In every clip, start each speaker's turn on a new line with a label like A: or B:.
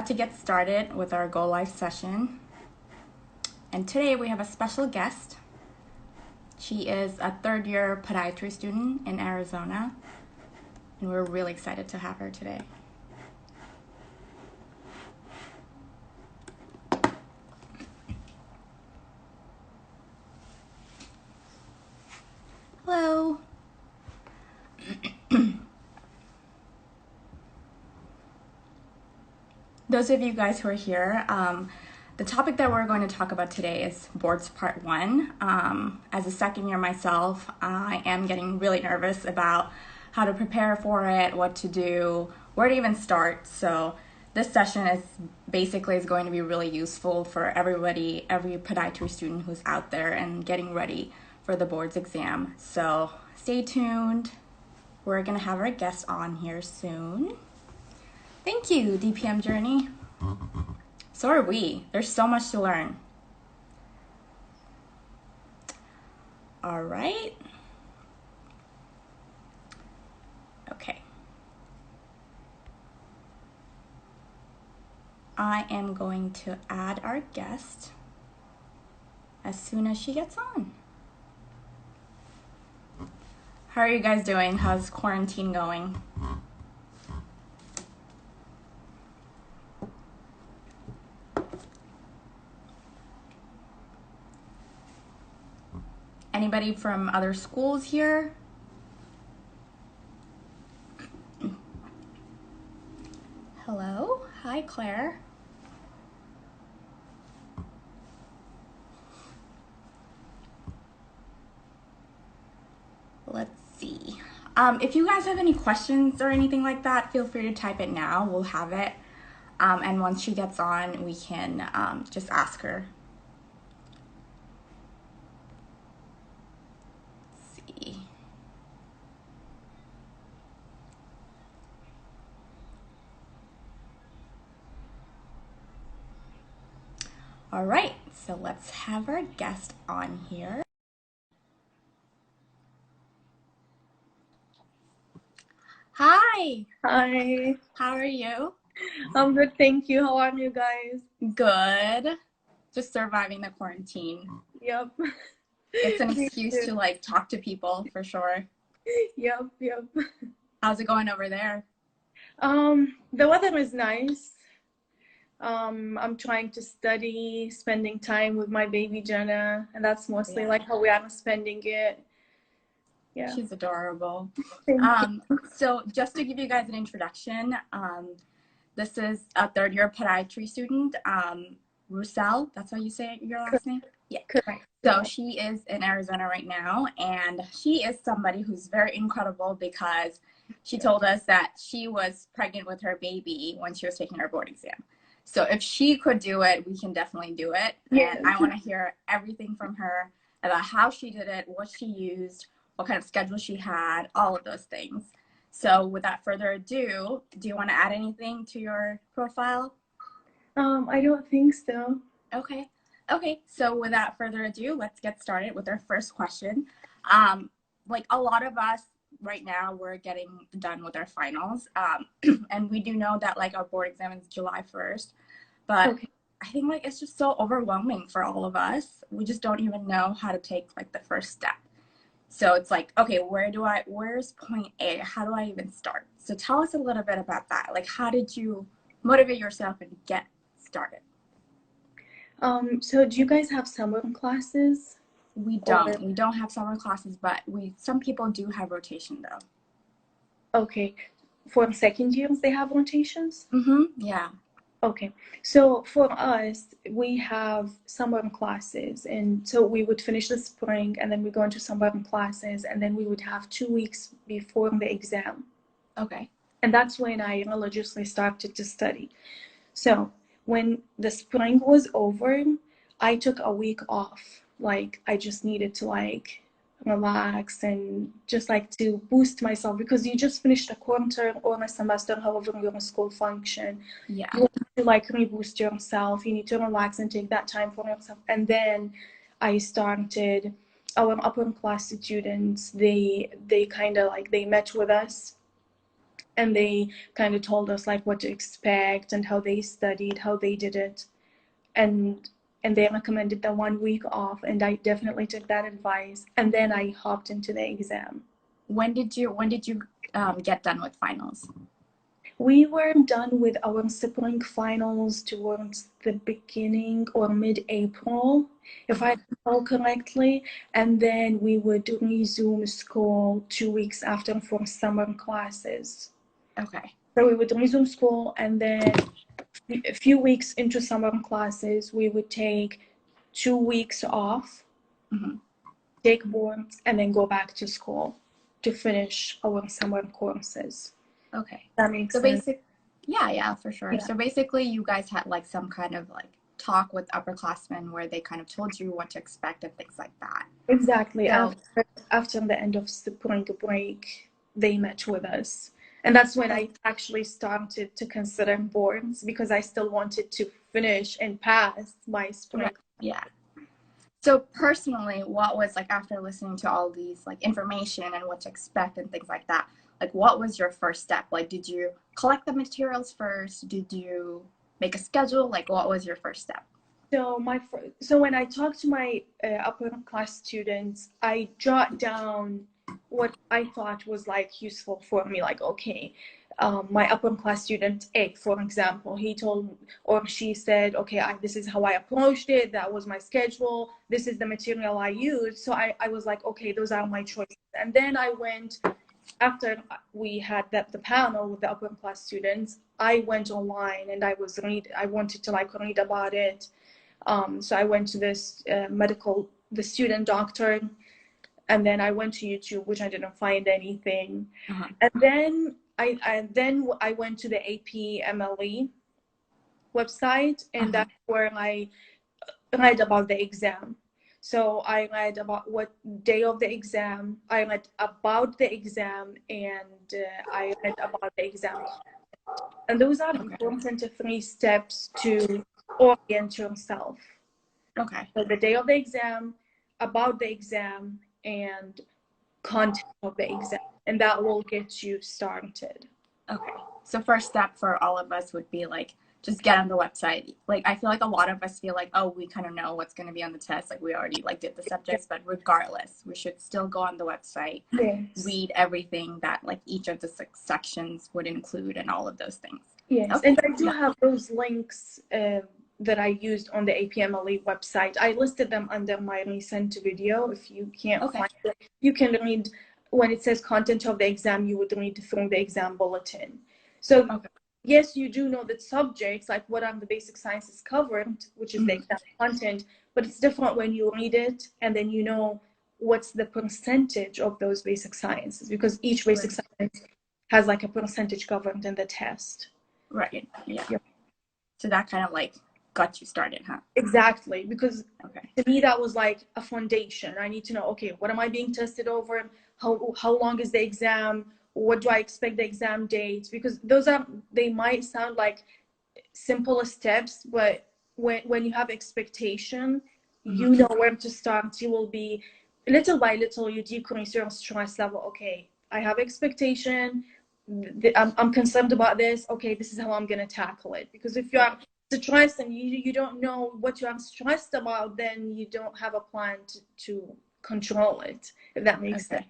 A: about to get started with our Go Live session. And today we have a special guest. She is a third-year podiatry student in Arizona, and we're really excited to have her today. Hello. Those of you guys who are here, the topic that we're going to talk about today is boards part 1. As a second year myself, I am getting really nervous about how to prepare for it, what to do, where to even start. So this session is going to be really useful for everybody, every podiatry student who's out there and getting ready for the boards exam. So stay tuned. We're going to have our guest on here soon. Thank you, DPM Journey. So are we. There's so much to learn. All right. Okay. I am going to add our guest as soon as she gets on. How are you guys doing? How's quarantine going? Anybody from other schools here? Hello? Hi, Claire. Let's see. If you guys have any questions or anything like that, feel free to type it now. We'll have it. And once she gets on, we can just ask her. All right, so let's have our guest on here. Hi.
B: Hi.
A: How are you?
B: I'm good, thank you. How are you guys?
A: Good. Just surviving the quarantine.
B: Yep.
A: It's an excuse to like talk to people for sure.
B: Yep.
A: How's it going over there?
B: The weather is nice. I'm trying to study, spending time with my baby Jenna, and that's mostly like how we are spending it. Yeah.
A: She's adorable.
B: Thank you.
A: So just to give you guys an introduction, this is a third-year podiatry student, Roussel. That's how you say your last name? Yeah.
B: Correct.
A: So she is in Arizona right now, and she is somebody who's very incredible because she told us that she was pregnant with her baby when she was taking her board exam. So if she could do it, we can definitely do it.
B: Yes.
A: And I want to hear everything from her about how she did it, what she used, what kind of schedule she had, all of those things. So without further ado, do you want to add anything to your profile?
B: I don't think so.
A: Okay, so without further ado, let's get started with our first question. Like a lot of us right now, we're getting done with our finals. And we do know that like our board exam is July 1st, but okay. I think like it's just so overwhelming for all of us. We just don't even know how to take like the first step. So it's like, okay, where's point A? How do I even start? So tell us a little bit about that. Like, how did you motivate yourself and get started?
B: So do you guys have summer classes?
A: We don't. We don't have summer classes, but some people do have rotation though.
B: Okay. For second years, they have rotations?
A: Yeah.
B: Okay, so for us, we have summer classes, and so we would finish the spring, and then we go into summer classes, and then we would have 2 weeks before the exam.
A: Okay.
B: And that's when I religiously started to study. So when the spring was over, I took a week off. Like, I just needed to like relax and just like to boost myself, because you just finished a quarter or a semester, however your school function.
A: Yeah.
B: You need to like reboost yourself. You need to relax and take that time for yourself. And then I started our upper class students. They kind of like, they met with us and they kind of told us like what to expect and how they studied, how they did it, and they recommended the 1 week off, and I definitely took that advice, and then I hopped into the exam.
A: When did you get done with finals?
B: We were done with our spring finals towards the beginning or mid-April, if I recall correctly, and then we would resume school 2 weeks after for summer classes.
A: Okay.
B: So we would resume school, and then a few weeks into summer classes, we would take 2 weeks off, take boards, and then go back to school to finish our summer courses.
A: Okay.
B: That makes
A: so
B: sense.
A: Yeah, for sure.
B: Yeah.
A: So basically, you guys had like some kind of like talk with upperclassmen where they kind of told you what to expect and things like that.
B: Exactly.
A: So,
B: After the end of spring break, they met with us. And that's when I actually started to consider boards, because I still wanted to finish and pass my spring.
A: right, yeah. So personally, what was like after listening to all these like information and what to expect and things like that, like what was your first step? Like, did you collect the materials first? Did you make a schedule? Like, what was your first step?
B: So when I talked to my upper class students, I jot down what I thought was like useful for me. Like, okay, my upper class student A, for example, he told or she said, okay, this is how I approached it. That was my schedule. This is the material I used. So I was like, okay, those are my choices. And then I went, after we had the panel with the upper class students, I went online and I wanted to like read about it. So I went to this the student doctor, and then I went to YouTube, which I didn't find anything. And then I went to the APMLE website, and that's where I read about the exam. So I read about what day of the exam, I read about the exam, and I read about the exam. And those are important 3 steps to orient yourself.
A: Okay.
B: So the day of the exam, about the exam, and content of the exam, and that will get you started.
A: Okay. So first step for all of us would be like just get on the website. Like I feel like a lot of us feel like, oh, we kind of know what's going to be on the test. Like we already like did the subjects, but regardless, we should still go on the website, read everything that like each of the sections would include and all of those things.
B: Yes, and I do have those links that I used on the APMLE website. I listed them under my recent video. If you can't find it, you can read when it says content of the exam, you would read through the exam bulletin. So yes, you do know the subjects, like what are the basic sciences covered, which is the exam content, but it's different when you read it and then you know what's the percentage of those basic sciences, because each basic science has like a percentage covered in the test.
A: Right. Yeah. So that kind of like got you started, huh?
B: Exactly, because to me that was like a foundation. I need to know, okay, what am I being tested over? How long is the exam? What do I expect the exam date? Because they might sound like simple steps, but when you have expectation, you know where to start. You will be little by little, you decrease your stress level. Okay, I have expectation. I'm concerned about this. Okay, this is how I'm gonna tackle it. Because if you are stressed and you don't know what you are stressed about, then you don't have a plan to control it, if that makes sense.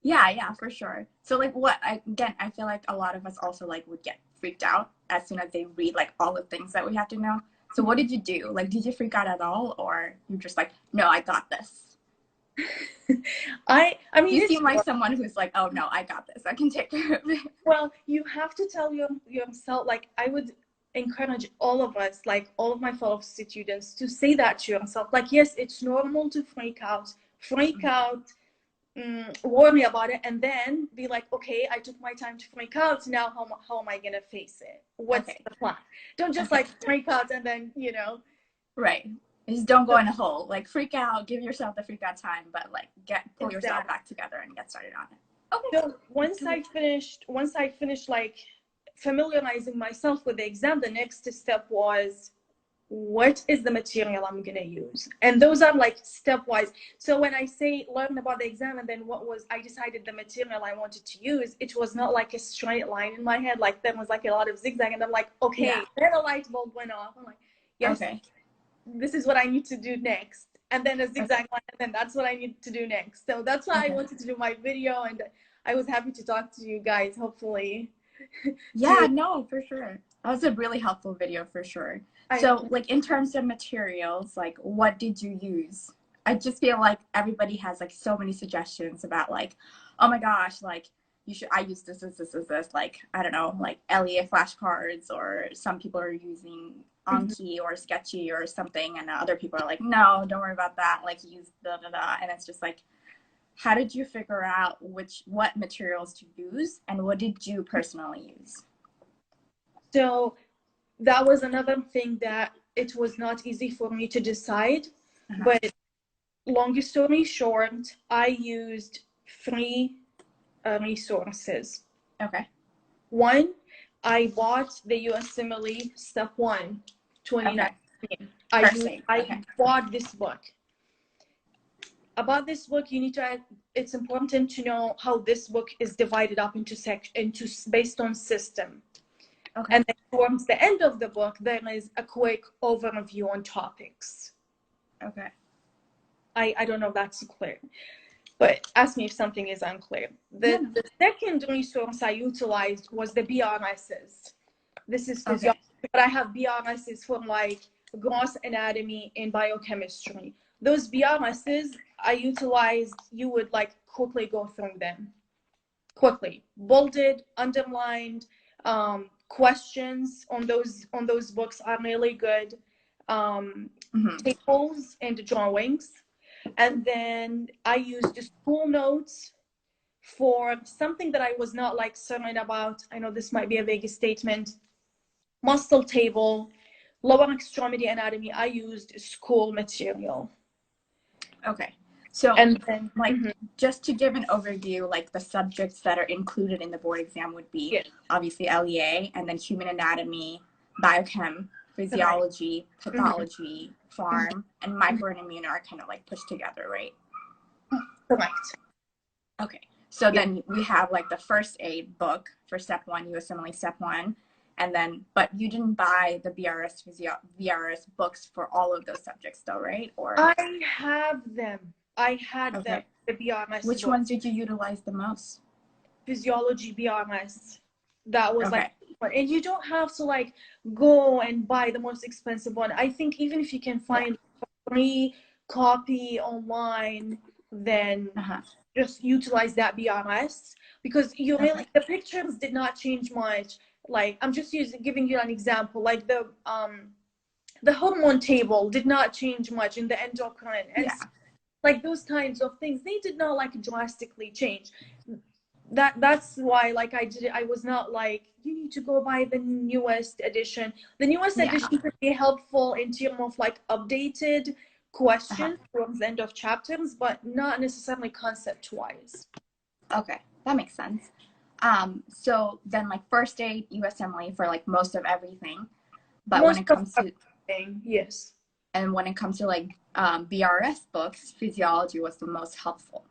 A: Yeah, for sure. So like I feel like a lot of us also like would get freaked out as soon as they read like all the things that we have to know. So what did you do? Like, did you freak out at all, or you're just like, no, I got this?
B: I mean,
A: you seem like someone who's like, oh no, I got this. I can take care of it.
B: Well, you have to tell yourself, like I would encourage all of us, like all of my fellow students, to say that to yourself. Like, yes, it's normal to freak out, worry about it, and then be like, okay, I took my time to freak out. Now, how am I gonna face it? What's the plan? Don't just like freak out and then
A: Right. Just don't go in a hole. Like freak out, give yourself the freak out time, but like pull yourself back together and get started on it. Okay.
B: So once I finished like familiarizing myself with the exam, the next step was what is the material I'm gonna use? And those are like stepwise. So when I say learn about the exam and then I decided the material I wanted to use, it was not like a straight line in my head. Like there was like a lot of zigzag, and I'm like, okay,
A: Yeah.
B: then a light bulb went off. I'm like, yes,
A: Okay.
B: this is what I need to do next. And then a
A: Okay.
B: zigzag line, and then that's what I need to do next. So that's why I
A: Okay.
B: wanted to do my video, and I was happy to talk to you guys, hopefully.
A: Yeah, no, for sure. That was a really helpful video for sure. So,
B: I
A: like in terms of materials, like what did you use? I just feel like everybody has like so many suggestions about like, oh my gosh, like you should I use this, like I don't know, like LEA flashcards, or some people are using Anki or Sketchy or something, and other people are like, no, don't worry about that, like use and it's just like, how did you figure out what materials to use, and what did you personally use?
B: So that was another thing that it was not easy for me to decide. But long story short, I used three resources.
A: Okay.
B: One, I bought the USMLE Step 1, 2019.
A: Okay.
B: I bought this book. About this book, it's important to know how this book is divided up based on system.
A: Okay.
B: And then towards the end of the book, there is a quick overview on topics.
A: Okay.
B: I don't know if that's clear, but ask me if something is unclear. The second resource I utilized was the BRSs. This is physiology, but I have BRSs for like gross anatomy and biochemistry. Those BRSs I utilized, you would like quickly go through them. Quickly, bolded, underlined, questions on those books are really good. Tables and drawings. And then I used the school notes for something that I was not like certain about. I know this might be a vague statement. Muscle table, lower extremity anatomy, I used school material.
A: Okay. So,
B: and then,
A: like, just to give an overview, like the subjects that are included in the board exam would be obviously LEA, and then human anatomy, biochem, physiology, pathology, pharm, and micro and immune are kind of like pushed together, right?
B: Correct.
A: Okay. So then we have like the first aid book for step 1, USMLE step 1. And then, but you didn't buy the VRS books for all of those subjects though, right? Or
B: I have them. I had them, the BRS
A: Which
B: book.
A: ones did you utilize the most?
B: Physiology BRS. That was like, and you don't have to like go and buy the most expensive one. I think even if you can find a free copy online, then just utilize that BRS, because you really, the pictures did not change much. Like I'm just giving you an example, like the hormone table did not change much in the endocrine, and like those kinds of things, they did not like drastically change. That's why like I was not like, you need to go buy the newest edition. The newest edition could be helpful in terms of like updated questions towards the end of chapters, but not necessarily concept wise.
A: Okay, that makes sense. So then like first aid, USMLE for like most of everything, but when it comes to
B: yes,
A: and when it comes to like BRS books, physiology was the most helpful.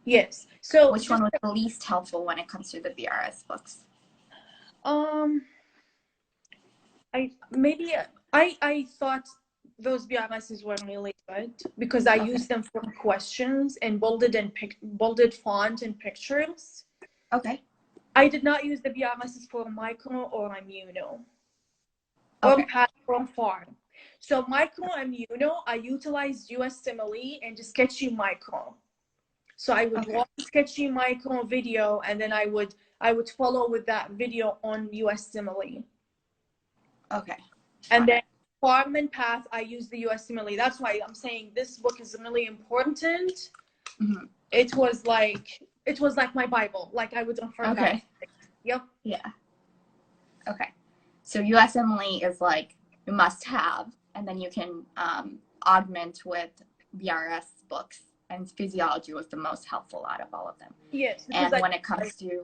B: Yes. So
A: which one was the least helpful when it comes to the BRS books?
B: I thought those BRSs were really good because I used them for questions and bolded font and pictures.
A: Okay.
B: I did not use the BRSs for micro or immuno. Or path or farm. So micro immuno, I utilized USMLE and Sketchy micro. So I would watch Sketchy micro video, and then I would follow with that video on USMLE. Okay. And then farm and path, I use the USMLE. That's why I'm saying this book is really important. It was like my Bible. Like I would refer that. Yep. Yeah.
A: Okay. So USMLE is like a must-have, and then you can augment with BRS books, and physiology was the most helpful out of all of them.
B: Yes.
A: And when it comes to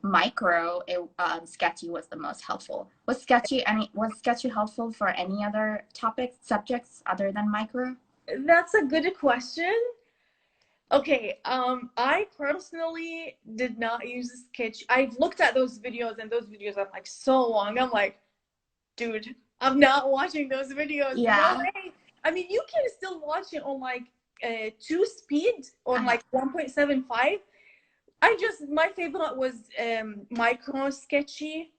A: micro, sketchy was the most helpful. Was sketchy helpful for any other topics, subjects other than micro?
B: That's a good question. Okay, I personally did not use Sketch. I've looked at those videos, and those videos are like so long. I'm like, dude, I'm not watching those videos. No
A: Yeah.
B: way. I mean, you can still watch it on like 2 speed, on like 1.75. My favorite was Micro Sketchy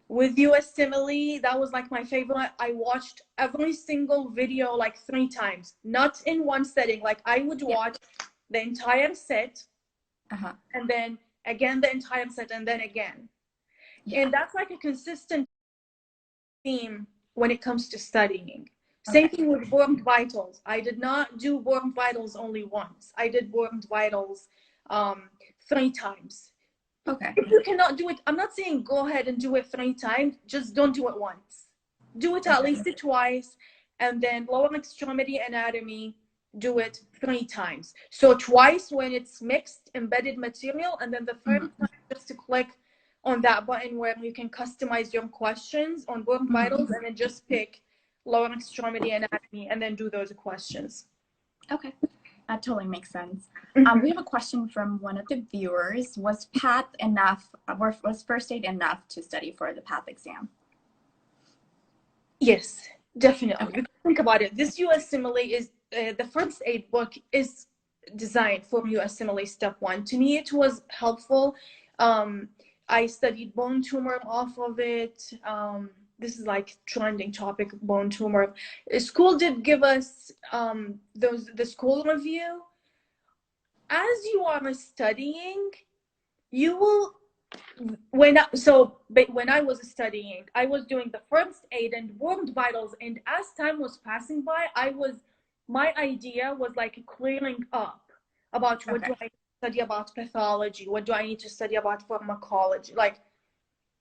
B: with USMLE. That was like my favorite. I watched every single video like 3 times, not in one setting. Like I would watch the entire set, and then again the entire set, and then again.
A: Yeah.
B: And that's like a consistent theme when it comes to studying. Same thing with Born Vitals. I did not do Born Vitals only once. I did Born Vitals 3 times.
A: Okay.
B: If you cannot do it, I'm not saying go ahead and do it 3 times, just don't do it once. Do it at least twice, and then lower extremity anatomy, do it 3 times. So twice when it's mixed embedded material, and then the third time just to click on that button where you can customize your questions on Born Vitals, and then just pick lower extremity anatomy and then do those questions.
A: Okay. That totally makes sense. We have a question from one of the viewers. Was PATH enough, was first aid enough to study for the PATH exam?
B: Yes, definitely. Okay. Think about it. This USMLE is, the first aid book is designed for USMLE step 1. To me, it was helpful. I studied bone tumor off of it. This is like trending topic, bone tumor. School did give us the school review. As you are studying, you will, when I was studying, I was doing the first aid and Born Vitals, and as time was passing by, my idea was like clearing up about what do I study about pathology, what do I need to study about pharmacology. Like,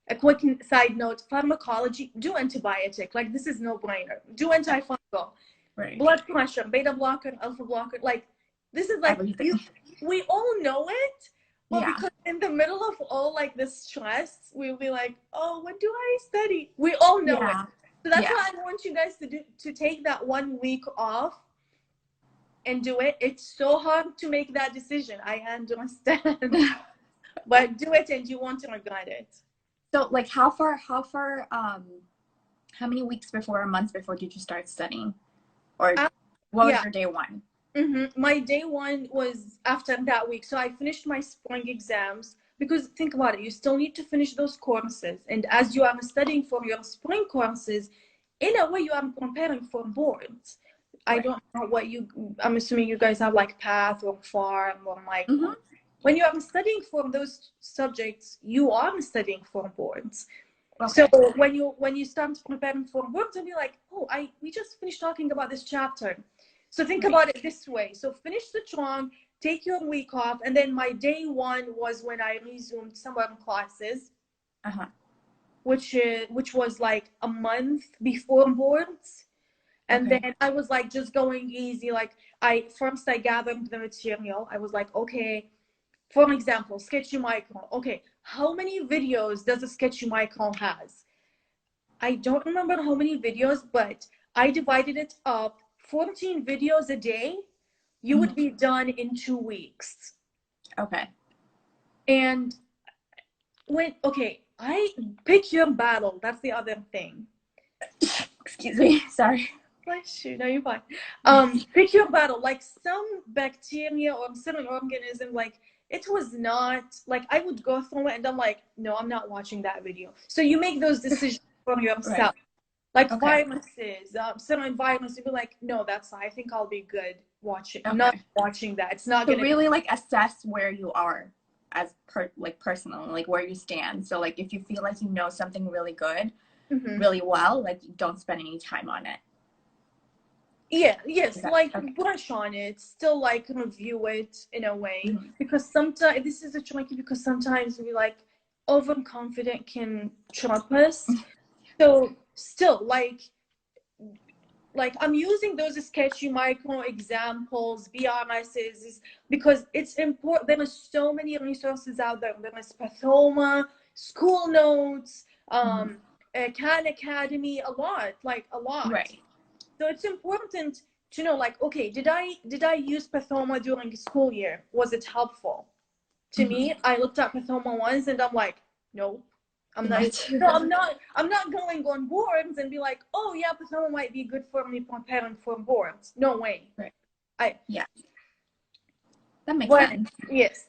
B: a quick side note, pharmacology, do antibiotic. Like, this is no brainer. Do antifungal. Right. Blood pressure, beta blocker, alpha blocker. Like, this is like, we all know it, but because in the middle of all like the stress, we'll be like, oh, what do I study? We all know it. So that's why I want you guys to take that 1 week off and do it. It's so hard to make that decision. I understand. But do it and you won't regret it.
A: So like how many weeks before or months before did you start studying? Or what was your day one?
B: My day one was after that week. So I finished my spring exams, because think about it, you still need to finish those courses. And as you are studying for your spring courses, in a way you are preparing for boards. I don't know I'm assuming you guys have like PATH or FARM or like, when you are studying for those subjects, you are studying for boards. So when you start preparing for boards, you'll be like, oh, we just finished talking about this chapter. So think about it this way. So finish the trunk, take your week off, and then my day one was when I resumed summer classes, which was like a month before boards. And then I was like just going easy. Like I gathered the material. I was like, okay, for example, Sketchy Micro. Okay, how many videos does a Sketchy Micro has? I don't remember how many videos, but I divided it up. 14 videos a day, you would be done in 2 weeks. Okay. And I pick your battle. That's the other thing.
A: Excuse me, sorry.
B: Bless you. No, you're fine. Pick your battle. Like some bacteria or certain organism, like it was not like I would go through it and I'm like, no, I'm not watching that video. So you make those decisions for yourself. Like viruses, certain viruses, you'd be like, no, I think I'll be good watching. I'm not watching that. It's not gonna
A: really like assess where you are as personally, like where you stand. So like if you feel like you know something really good, really well, like don't spend any time on it.
B: Brush on it, still like review it in a way, because sometimes this is a tricky, because sometimes we like overconfident can trap us. So still like I'm using those Sketchy Micro examples, BRSs, because it's important. There are so many resources out there. There is Pathoma, school notes,
A: Mm-hmm.
B: Khan Academy, a lot, like a lot.
A: Right.
B: So it's important to know, like, okay, did I use Pathoma during the school year? Was it helpful? To
A: Mm-hmm.
B: me, I looked at Pathoma once and I'm like, no, I'm not.
A: Not.
B: No, I'm not. I'm not going on boards and be like, oh yeah, Pathoma might be good for me preparing for boards. No way.
A: Right.
B: I.
A: Yeah, that makes
B: But
A: sense.
B: yes,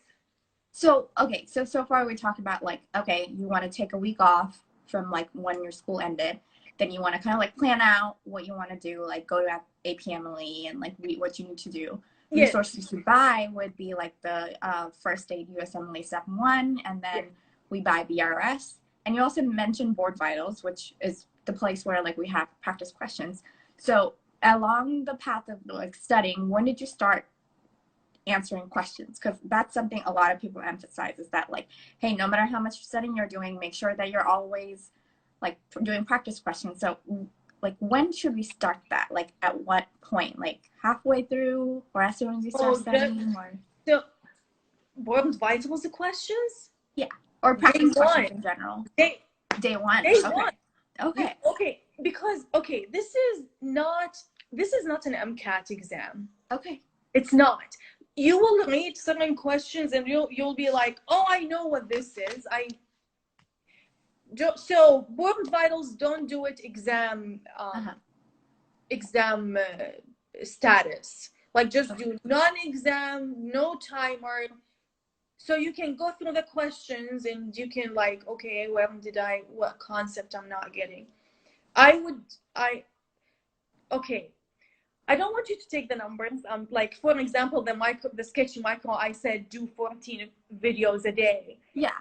A: So, okay, so far we talked about like, okay, you want to take a week off from like when your school ended. Then you want to kind of like plan out what you want to do, like go to APMLE and like read what you need to do.
B: yes,
A: Resources to buy would be like the first aid USMLE step one, and then
B: yes.
A: we buy BRS. And you also mentioned Board Vitals, which is the place where like we have practice questions. So along the path of like studying, when did you start answering questions? Because that's something a lot of people emphasize, is that like, hey, no matter how much studying you're doing, make sure that you're always like doing practice questions. So like, when should we start that? Like at what point? Like halfway through, or as soon as you start
B: Oh,
A: studying? Or
B: so Board Vitals the questions.
A: yeah, or
B: Day
A: practice questions
B: one.
A: in general.
B: Day
A: Day one.
B: day one.
A: Okay.
B: You
A: Okay.
B: okay? Because okay, this is not an MCAT exam.
A: Okay.
B: It's not. You will read certain questions and you'll be like, oh, I know what this is. I do, so Board Vitals don't do it
A: Uh-huh.
B: exam status. Like just
A: Okay.
B: do non-exam, no timer. So you can go through the questions and you can like, okay, what concept I'm not getting. I okay. I don't want you to take the numbers. Like for example, the sketch micro, I said do 14 videos a day.
A: Yeah.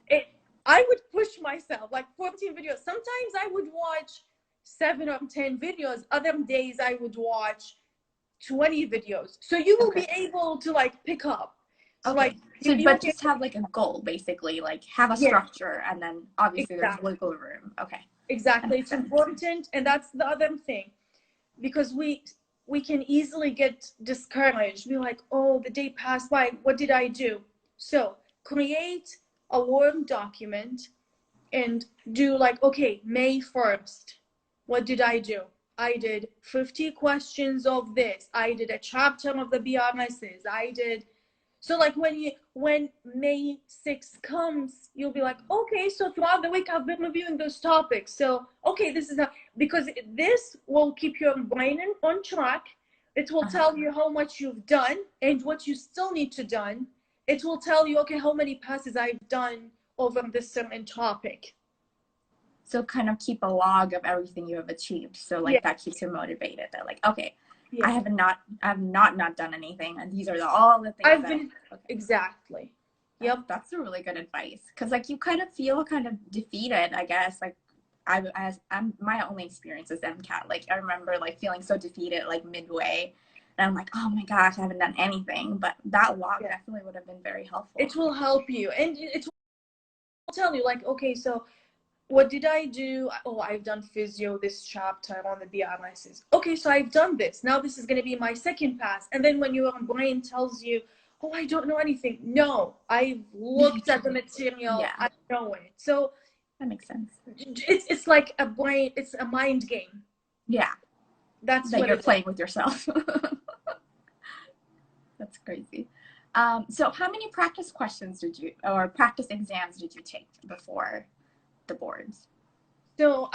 B: It, I would push myself like 14 videos. Sometimes I would watch 7 or 10 videos. Other days I would watch 20 videos. So you will
A: Okay.
B: be able to like pick up. So like
A: Okay. So,
B: you'll
A: but
B: be
A: just have like a goal, basically, like have a
B: yeah,
A: structure, and then obviously there's
B: exactly.
A: wiggle room. Okay. That
B: Exactly.
A: makes
B: It's
A: sense.
B: important. And that's the other thing. Because we can easily get discouraged. Be like, oh, the day passed by. What did I do? So create a Word document and do like, okay, May 1st. What did I do? I did 50 questions of this. I did a chapter of the BRSs. I did so like when May 6th comes, you'll be like, okay, so throughout the week I've been reviewing those topics. So okay, this is not because this will keep your brain on track. It will
A: Uh-huh.
B: tell you how much you've done and what you still need to done. It will tell you, okay, how many passes I've done over this certain topic.
A: So kind of keep a log of everything you have achieved. So
B: Yeah,
A: like that keeps you motivated. They're like, okay,
B: yeah.
A: I have not done anything, and these are all the things
B: I've
A: that
B: been
A: okay.
B: exactly. Yep.
A: That's a really good advice, because like you kind of feel kind of defeated, I guess. Like I'm my only experience is MCAT. Like I remember like feeling so defeated like midway, and I'm like, oh my gosh, I haven't done anything. But that log
B: Yeah.
A: definitely would have been very helpful.
B: It will help you, and it will tell you like, okay, so what did I do? Oh, I've done physio this chapter on the BRSs. Okay, so I've done this. Now this is going to be my second pass. And then when your brain tells you, oh, I don't know anything. No, I've looked at the material.
A: Yeah,
B: I know it. So
A: that makes sense.
B: it's like a brain, it's a mind game.
A: Yeah,
B: That's
A: that
B: what
A: you're
B: it is.
A: playing with yourself. That's crazy. So how many practice questions or practice exams did you take before the boards?
B: So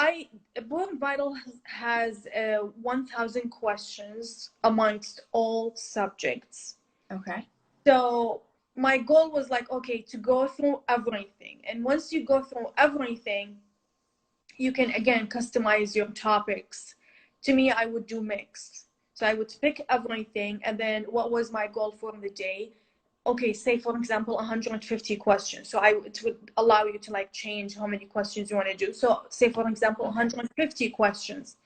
B: Board Vital has 1,000 questions amongst all subjects.
A: Okay.
B: So my goal was like, okay, to go through everything. And once you go through everything, you can again customize your topics. To me, I would do mix. So I would pick everything. And then what was my goal for the day? Okay, say for example, 150 questions. So it would allow you to like change how many questions you want to do. So say for example,
A: Okay.
B: 150 questions.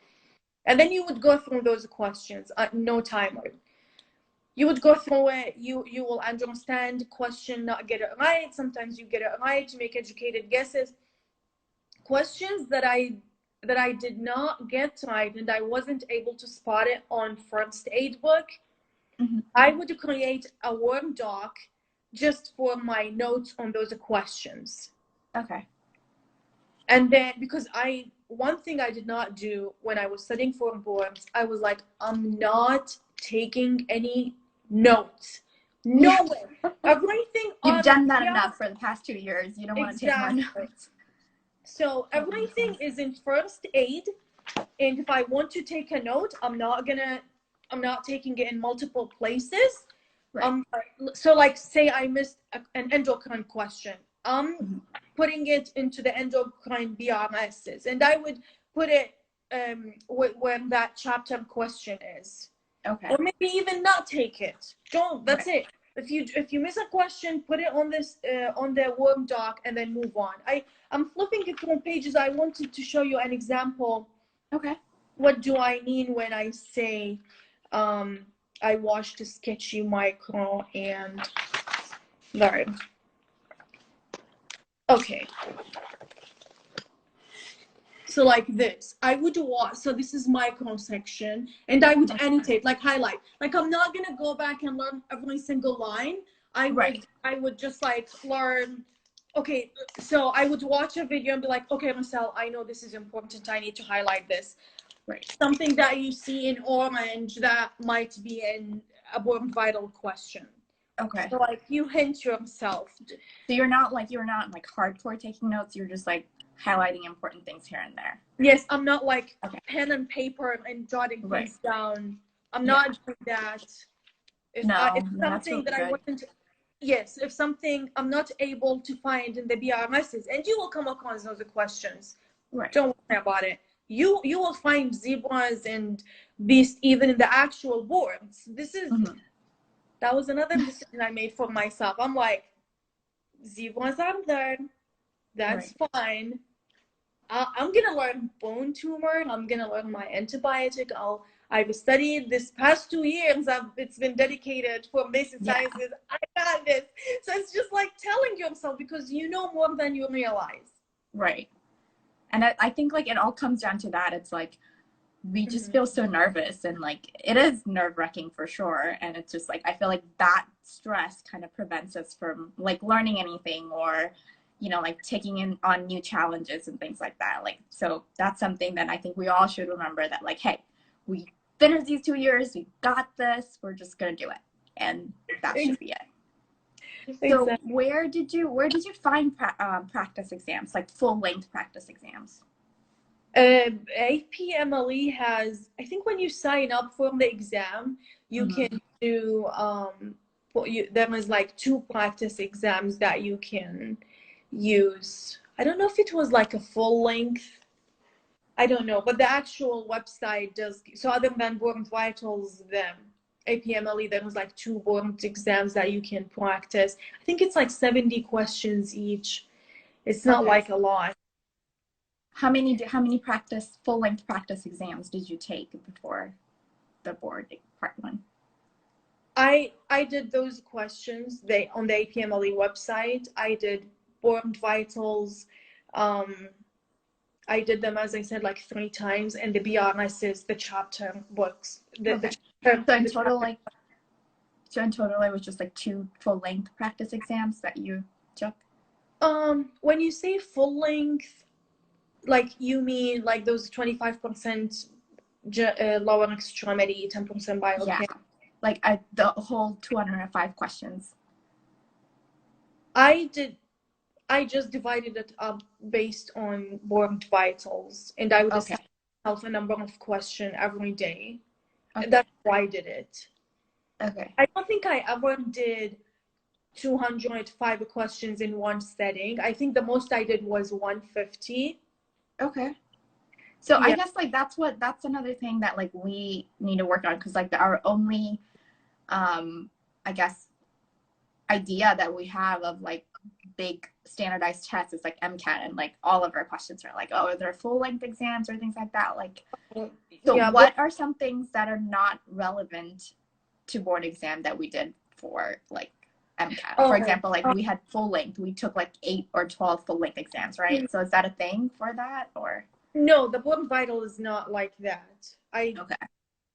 B: And then you would go through those questions at no timer. You would go through it, you will understand question, not get it right. Sometimes you get it right, to make educated guesses. Questions that I did not get right and I wasn't able to spot it on first aid book,
A: Mm-hmm.
B: I would create a Word doc just for my notes on those questions.
A: Okay.
B: And then because one thing I did not do when I was studying for boards, I was like, I'm not taking any notes. No
A: Yeah.
B: way. Everything
A: You've
B: on
A: done that
B: yeah,
A: enough for the past 2 years. You don't want to take more
B: exactly.
A: notes.
B: So
A: That makes
B: everything
A: sense.
B: is in first aid. And if I want to take a note, I'm not taking it in multiple places.
A: Right.
B: So like say I missed an endocrine question.
A: Mm-hmm.
B: Putting it into the endocrine BRSs, and I would put it where that chapter question is.
A: Okay.
B: Or maybe even not take it. Don't. That's
A: Right.
B: it. If you miss a question, put it on this on the Word doc and then move on. I'm flipping it through pages. I wanted to show you an example.
A: Okay.
B: What do I mean when I say I watched a sketchy micro and learn? Okay. So like this, I would watch, so this is micro section, and I would annotate, like highlight. Like I'm not gonna go back and learn every single line.
A: Right.
B: I would just like learn, okay, so I would watch a video and be like, okay, Marcel, I know this is important, I need to highlight this.
A: Right.
B: Something that you see in orange that might be in a more vital question.
A: Okay.
B: So like you hint yourself.
A: So you're not like hardcore taking notes. You're just like highlighting important things here and there.
B: Yes, I'm not like
A: Okay.
B: pen and paper and jotting things down. I'm
A: Yeah.
B: not doing that. If
A: No, that's
B: something
A: really
B: that I
A: good.
B: wasn't, yes, if something I'm not able to find in the BRMSs, and you will come across those questions.
A: Right.
B: Don't worry about it. You will find zebras and beasts even in the actual boards. This is that was another decision I made for myself. I'm like, zebras are there. That's fine. I'm gonna learn bone tumor. I'm gonna learn my antibiotic. I've studied this past 2 years. It's been dedicated for basic sciences. I got this. So it's just like telling yourself because you know more than you realize.
A: Right. And I think like it all comes down to that. It's like we just feel so nervous, and like it is nerve-wracking for sure. And it's just like I feel like that stress kind of prevents us from like learning anything, or like taking on new challenges and things like that. Like, so that's something that I think we all should remember, that like, hey, we finished these 2 years, we got this, we're just gonna do it, and that should be it.
B: Exactly.
A: So where did you find practice exams, like full-length practice exams?
B: APMLE has, I think when you sign up for the exam, you can do there was like 2 practice exams that you can use. I don't know if it was like a full length. I don't know, but the actual website does. So other than Board Vitals, them APMLE, there was like 2 board exams that you can practice. I think it's like 70 questions each. It's not like a lot.
A: How many full-length practice exams did you take before the board part 1?
B: I did those questions on the APMLE website. I did Board Vitals. I did them, as I said, like 3 times, and the BRSs, the chapter books.
A: So in total, it was just like 2 full-length practice exams that you took?
B: When you say full length, like you mean like those 25% lower extremity, 10% biochem?
A: Yeah, like the whole 205 questions.
B: I just divided it up based on Board Vitals, and I would assign myself a number of questions every day. That's why I did it.
A: Okay.
B: I don't think I ever did 205 questions in one setting. I think the most I did was 150.
A: Okay. So I guess like that's another thing that like we need to work on, because like our only I guess idea that we have of like big standardized tests is like MCAT, and like all of our questions are like, oh, are there full-length exams or things like that? Like, so what are some things that are not relevant to board exam that we did for like MCAT? For example, like we had full-length, we took like 8 or 12 full-length exams, right? So is that a thing for that, or?
B: No, the Board Vital is not like that.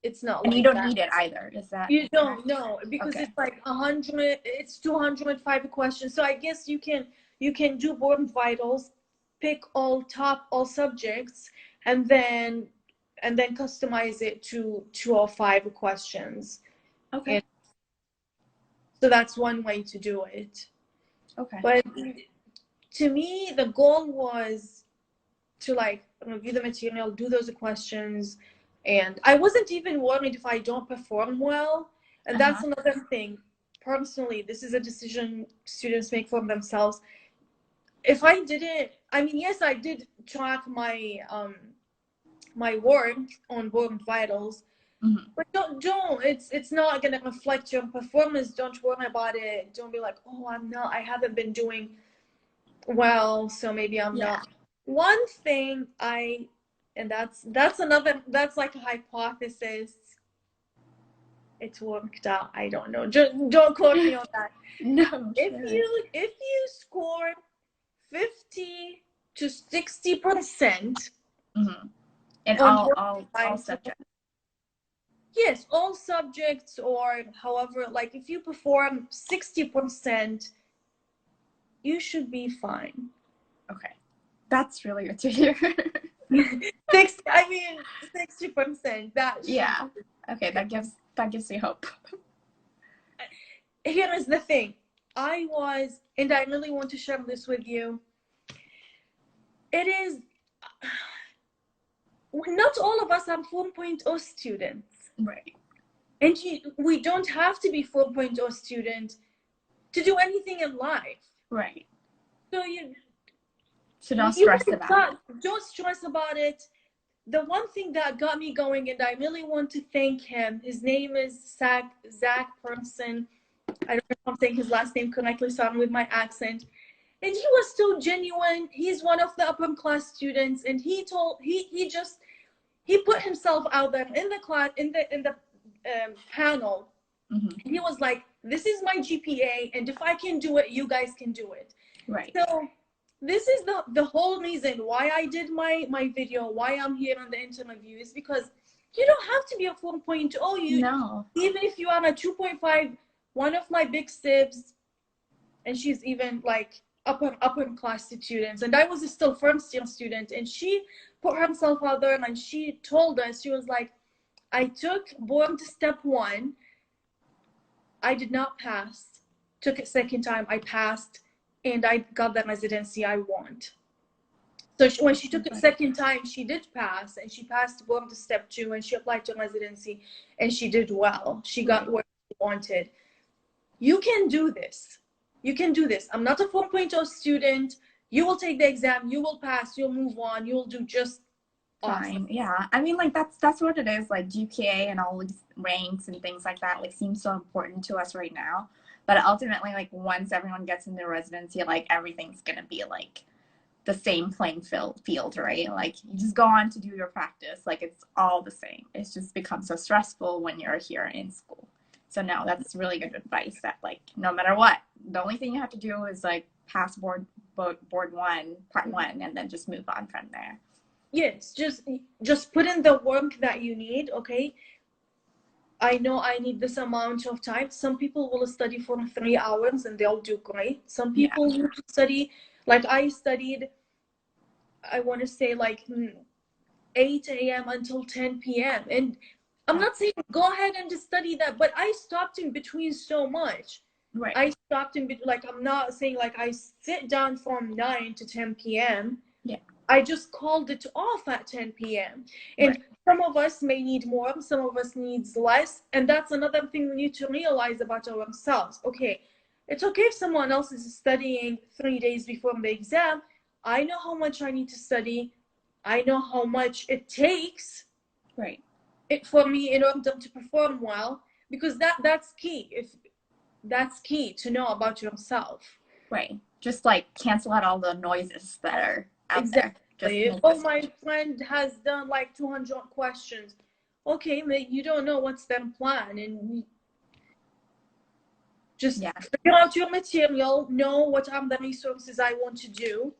B: It's not.
A: And like you don't need it either, is that?
B: You don't know, because it's like 100. It's 205 questions. So I guess you can you can do board vitals, pick all subjects, and then customize it to 205 questions.
A: Okay.
B: And so that's one way to do it.
A: Okay.
B: But to me, the goal was to like review the material, do those questions, and I wasn't even worried if I don't perform well. And that's another thing. Personally, this is a decision students make for themselves. If I didn't, I mean, yes, I did track my my work on board vitals, but it's not gonna reflect your performance. Don't worry about it. Don't be like, oh, I haven't been doing well, so maybe I'm not. One thing and that's another, that's like a hypothesis. It worked out. I don't know. Don't quote me on that.
A: No.
B: If you score 50 to 60%
A: in
B: on
A: all subjects.
B: Yes, all subjects, or however, like if you perform 60%, you should be fine.
A: Okay. That's really good to hear.
B: 60%. That should.
A: Yeah. Okay, that gives me hope.
B: Here is the thing. I really want to share this with you. It is not all of us are 4.0 students.
A: Right.
B: And we don't have to be 4.0 student to do anything in life.
A: Right.
B: So
A: don't stress about it.
B: Don't stress about it. The one thing that got me going, and I really want to thank him, his name is Zach Person. I don't know if I'm saying his last name correctly, so I'm with my accent. And he was so genuine. He's one of the upper class students, and he put himself out there in the class, in the panel. He was like, this is my GPA, and if I can do it, you guys can do it.
A: Right.
B: So this is the whole reason why I did my video, why I'm here on the interview, is because you don't have to be a 4.0. No. Even if you are a 2.5, one of my big sibs, and she's even like upper class students, and I was still first year student, and she put herself out there, and she told us, she was like, I took board step 1, I did not pass, took it second time, I passed, and I got the residency I want. So when she took it second time, she did pass, and she passed board step 2, and she applied to residency, and she did well. She got what she wanted. You can do this. You can do this. I'm not a 4.0 student. You will take the exam, you will pass, you'll move on, you'll do just fine.
A: Awesome. Yeah, I mean, like that's what it is. Like GPA and all these ranks and things like that, like seems so important to us right now. But ultimately, like once everyone gets into residency, like everything's gonna be like the same playing field, right? Like you just go on to do your practice, like it's all the same. It's just becomes so stressful when you're here in school. So no, that's really good advice. That like no matter what, the only thing you have to do is like pass board 1, part 1, and then just move on from there.
B: Yes, just put in the work that you need. Okay, I know I need this amount of time. Some people will study for 3 hours and they'll do great. Some people need to study, like I studied, I want to say like 8 a.m. until 10 p.m. And I'm not saying go ahead and just study that, but I stopped in between so much.
A: Right.
B: I stopped in between, like I'm not saying like I sit down from 9 to 10 p.m.
A: Yeah.
B: I just called it off at 10 p.m. And some of us may need more, some of us needs less. And that's another thing we need to realize about ourselves. Okay, it's okay if someone else is studying 3 days before the exam. I know how much I need to study. I know how much it takes for me in order to perform well, because that's key. That's key to know about yourself.
A: Right. Just like cancel out all the noises that are out there.
B: Oh, my friend has done like 200 questions. Okay, but you don't know what's their plan, and just figure out your material, know what are the resources I want to do,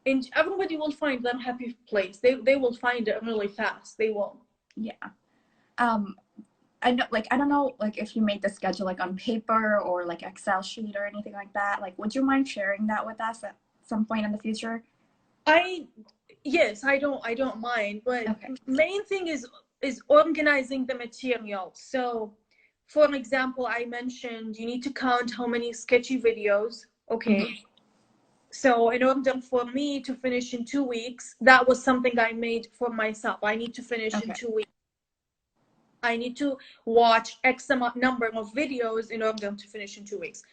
B: and everybody will find their happy place. They will find it really fast. They will.
A: Yeah. I know, like, I don't know, like, if you made the schedule like on paper or like Excel sheet or anything like that. Like, would you mind sharing that with us at some point in the future?
B: Yes, I don't mind, but
A: Okay.
B: main thing is organizing the material. So, for example, I mentioned you need to count how many sketchy videos. Okay.
A: Mm-hmm.
B: So in order for me to finish in 2 weeks, that was something I made for myself. I need to finish in
A: Okay.
B: 2 weeks. I need to watch X amount number of videos in order to finish in 2 weeks.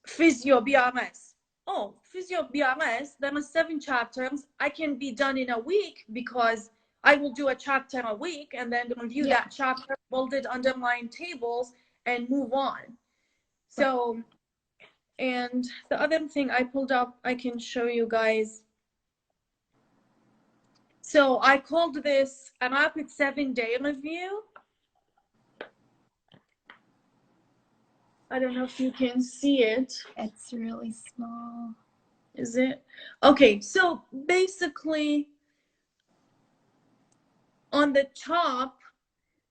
B: Physio BRS. Oh, Physio BRS, there are 7 chapters. I can be done in a week because I will do a chapter a week and then review
A: Yeah.
B: that chapter, bolded, underline tables, and move on.
A: Right.
B: So, and the other thing I pulled up, I can show you guys. So I called this a rapid 7-day review. I don't know if you can see it.
A: It's really small.
B: Is it? Okay, so basically on the top,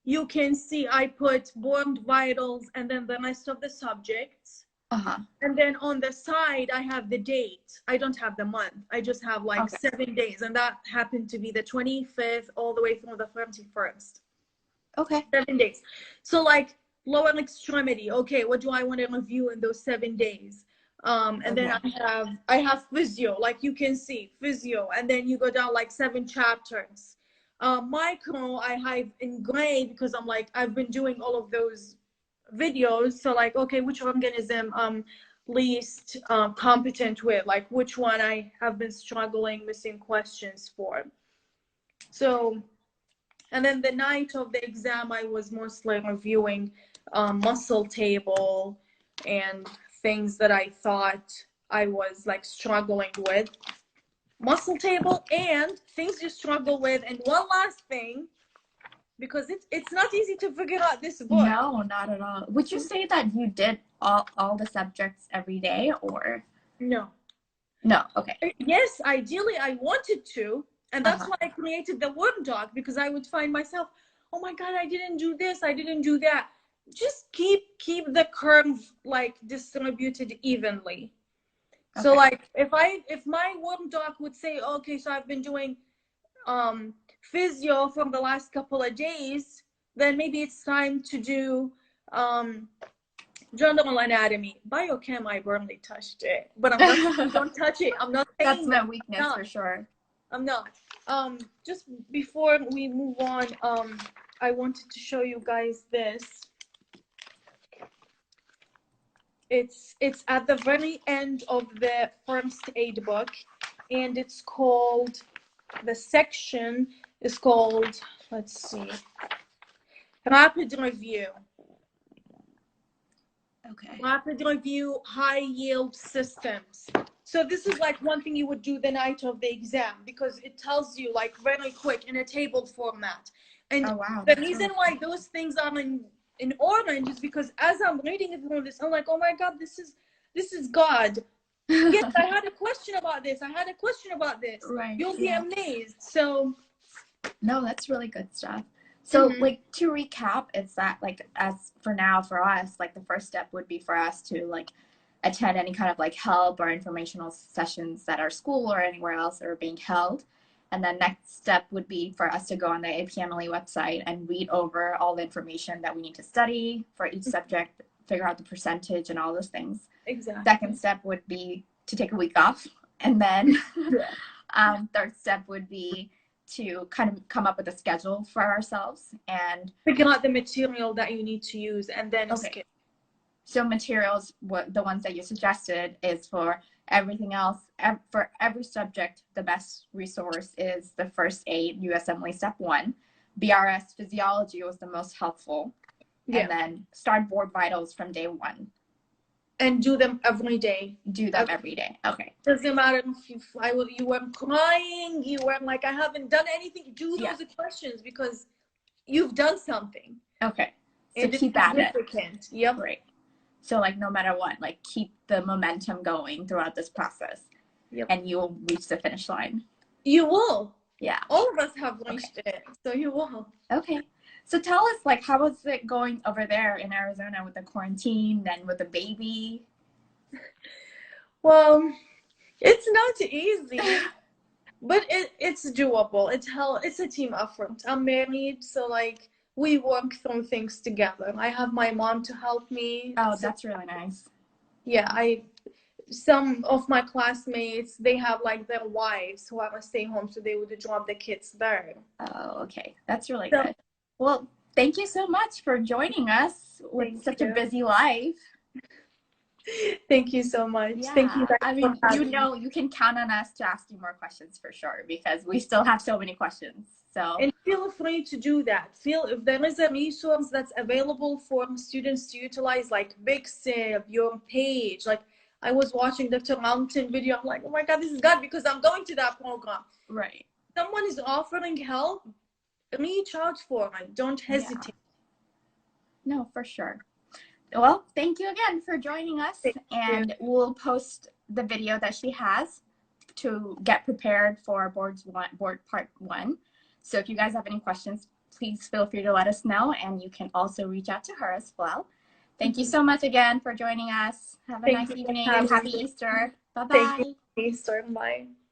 B: you can see I put board vitals and then the rest of the subjects.
A: Uh-huh.
B: And then on the side, I have the date. I don't have the month. I just have like
A: Okay.
B: 7 days. And that happened to be the 25th all the way through the 31st.
A: Okay.
B: 7 days. So like lower extremity. Okay, what do I want to review in those 7 days? And then
A: Okay.
B: I have physio, like you can see physio, and then you go down like 7 chapters. Micro I have in gray because I'm like I've been doing all of those videos. So like, okay, which organism least competent with, like which one I have been struggling, missing questions for. So, and then the night of the exam, I was mostly reviewing muscle table and things that I thought I was like struggling with. Muscle table and things you struggle with. And one last thing, because it's not easy to figure out this book.
A: No, not at all. Would you say that you did all the subjects every day or?
B: No.
A: No. Okay.
B: Yes, ideally I wanted to, and that's
A: Uh-huh.
B: why I created the Word doc, because I would find myself, oh my God, I didn't do this, I didn't do that. Just keep the curve like distributed evenly.
A: Okay.
B: So like if my Word doc would say, okay, so I've been doing physio from the last couple of days, then maybe it's time to do general anatomy. Biochem, I barely touched it, but I'm not saying don't touch it. I'm not
A: That's
B: saying
A: my
B: that.
A: weakness for sure.
B: I'm not. Just before we move on, I wanted to show you guys this. It's at the very end of the first aid book, and it's called, the section is called, let's see, rapid review.
A: Okay.
B: Rapid review, high yield systems. So this is like one thing you would do the night of the exam, because it tells you like very quick in a table format. And
A: Oh wow.
B: the reason why those things are in orange is because as I'm reading it through this, I'm like, oh my God, this is God. Yes, I had a question about this. I had a question about this.
A: Right.
B: You'll be amazed. So
A: no, that's really good stuff. So like to recap, it's that like as for now for us, like the first step would be for us to like attend any kind of like help or informational sessions at our school or anywhere else that are being held. And then next step would be for us to go on the APMLE website and read over all the information that we need to study for each subject, figure out the percentage and all those things.
B: Exactly.
A: Second step would be to take a week off. And then third step would be to kind of come up with a schedule for ourselves and
B: figure out the material that you need to use, and then
A: okay. So materials, what the ones that you suggested is for everything else. For every subject, the best resource is the first aid USMLE step 1. BRS physiology was the most helpful. Yeah. And then start board vitals from day 1.
B: And do them every day.
A: Do them every day. Okay.
B: Doesn't matter if you were crying, you were like, I haven't done anything. Do those questions because you've done something.
A: Okay. So and keep at
B: it. Yep.
A: Right. So like no matter what, like keep the momentum going throughout this process. Yep. And you will reach the finish line.
B: You will.
A: Yeah.
B: All of us have reached it. So you will.
A: Okay. So tell us, like, how was it going over there in Arizona with the quarantine, then with the baby?
B: Well, it's not easy, but it's doable. It's a team effort. I'm married, so like we work through things together. I have my mom to help me.
A: Oh,
B: So
A: that's really nice.
B: yeah, I some of my classmates, they have like their wives who are stay home, so they would drop the kids there.
A: Oh, okay. That's really
B: So
A: good. Well, thank you so much for joining us with
B: thank
A: such a
B: you.
A: busy life.
B: Thank you so much. Thank you
A: Yeah,
B: guys
A: I
B: for
A: mean, you
B: having me.
A: know, you can count on us to ask you more questions for sure because we still have so many questions. So,
B: And feel free to do that. Feel if there is a resource that's available for students to utilize, like Big Sip, your page. Like I was watching Dr. Mountain video. I'm like, oh my God, this is God because I'm going to that program.
A: right.
B: Someone is offering help, reach out for it. Don't
A: Yeah.
B: hesitate.
A: No, for sure. Well, thank you again for joining us,
B: Thank you.
A: and we'll post the video that she has to get prepared for board part one. So if you guys have any questions, please feel free to let us know, and you can also reach out to her as well. Thank you so much again for joining us. Have a
B: Thank
A: nice
B: you for
A: evening and
B: having
A: happy
B: me.
A: Easter. Bye
B: Thank you.
A: bye.
B: Bye.